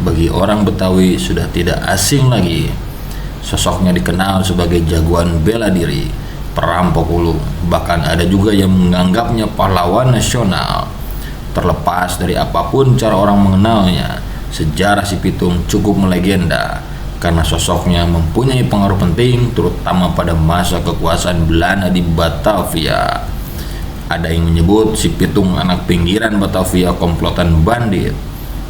bagi orang Betawi sudah tidak asing lagi. Sosoknya dikenal sebagai jagoan bela diri, perampok ulung, bahkan ada juga yang menganggapnya pahlawan nasional. Terlepas dari apapun cara orang mengenalnya, sejarah si Pitung cukup melegenda karena sosoknya mempunyai pengaruh penting terutama pada masa kekuasaan Belanda di Batavia. Ada yang menyebut si Pitung anak pinggiran Batavia komplotan bandit,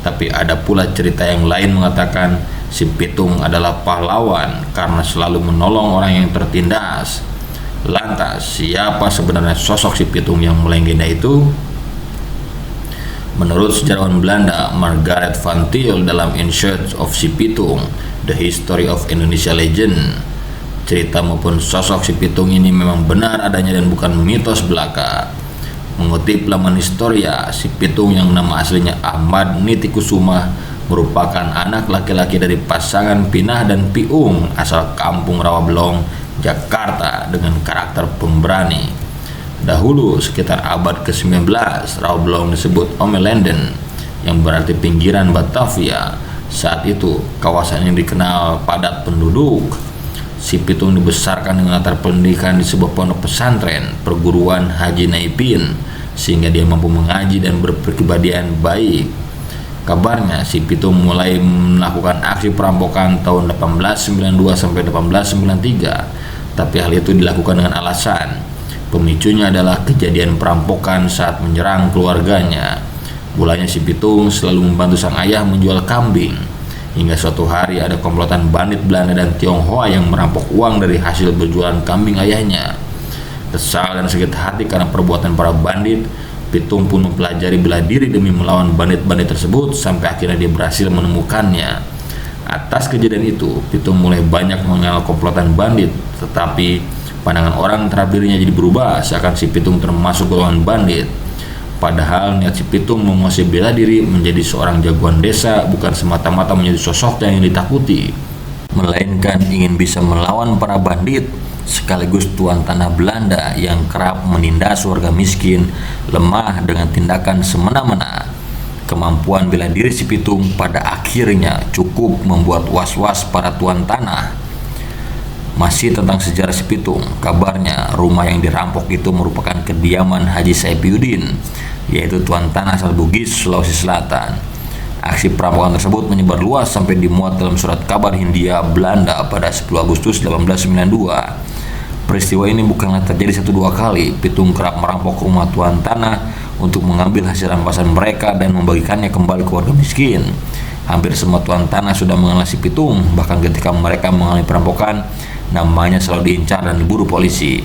tapi ada pula cerita yang lain mengatakan si Pitung adalah pahlawan karena selalu menolong orang yang tertindas. Lantas, siapa sebenarnya sosok si Pitung yang melegenda itu? Menurut sejarawan Belanda Margaret van Til dalam In Search of Si Pitung, The History of Indonesia Legend, cerita maupun sosok si Pitung ini memang benar adanya dan bukan mitos belaka. Mengutip laman Historia, si Pitung yang nama aslinya Ahmad Nitikusuma merupakan anak laki-laki dari pasangan Pinah dan Piung asal kampung Rawabelong, Jakarta dengan karakter pemberani. Dahulu sekitar abad ke-19, Rawabelong disebut Omelenden yang berarti pinggiran Batavia. Saat itu kawasan ini dikenal padat penduduk. Si Pitung dibesarkan dengan latar pendidikan di sebuah pondok pesantren perguruan Haji Naipin sehingga dia mampu mengaji dan berkepribadian baik. Kabarnya si Pitung mulai melakukan aksi perampokan tahun 1892 sampai 1893, tapi hal itu dilakukan dengan alasan pemicunya adalah kejadian perampokan saat menyerang keluarganya. Mulanya si Pitung selalu membantu sang ayah menjual kambing, hingga suatu hari ada komplotan bandit Belanda dan Tionghoa yang merampok uang dari hasil berjualan kambing ayahnya. Kesal dan sakit hati karena perbuatan para bandit, Pitung pun mempelajari bela diri demi melawan bandit-bandit tersebut sampai akhirnya dia berhasil menemukannya. Atas kejadian itu, Pitung mulai banyak mengenal komplotan bandit, tetapi pandangan orang terhadap dirinya jadi berubah seakan si Pitung termasuk golongan bandit. Padahal niat si Pitung menguasai bela diri menjadi seorang jagoan desa bukan semata-mata menjadi sosok yang ditakuti, melainkan ingin bisa melawan para bandit sekaligus tuan tanah Belanda yang kerap menindas warga miskin lemah dengan tindakan semena-mena. Kemampuan bela diri si Pitung pada akhirnya cukup membuat was-was para tuan tanah. Masih tentang sejarah si Pitung, kabarnya rumah yang dirampok itu merupakan kediaman Haji Saipiudin, yaitu tuan tanah asal Bugis, Sulawesi Selatan. Aksi perampokan tersebut menyebar luas sampai dimuat dalam surat kabar Hindia Belanda pada 10 Agustus 1892. Peristiwa ini bukanlah terjadi 1-2 kali. Pitung kerap merampok rumah tuan tanah untuk mengambil hasil rampasan mereka dan membagikannya kembali ke warga miskin. Hampir semua tuan tanah sudah mengenal si Pitung, bahkan ketika mereka mengalami perampokan, namanya selalu diincar dan diburu polisi.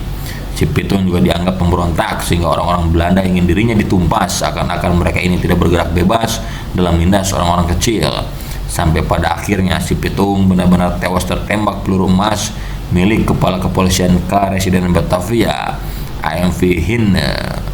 Si Pitung juga dianggap pemberontak sehingga orang-orang Belanda ingin dirinya ditumpas seakan-akan mereka ini tidak bergerak bebas dalam menindas orang-orang kecil. Sampai pada akhirnya si Pitung benar-benar tewas tertembak peluru emas milik Kepala Kepolisian K Residen Batavia, AMV Hine.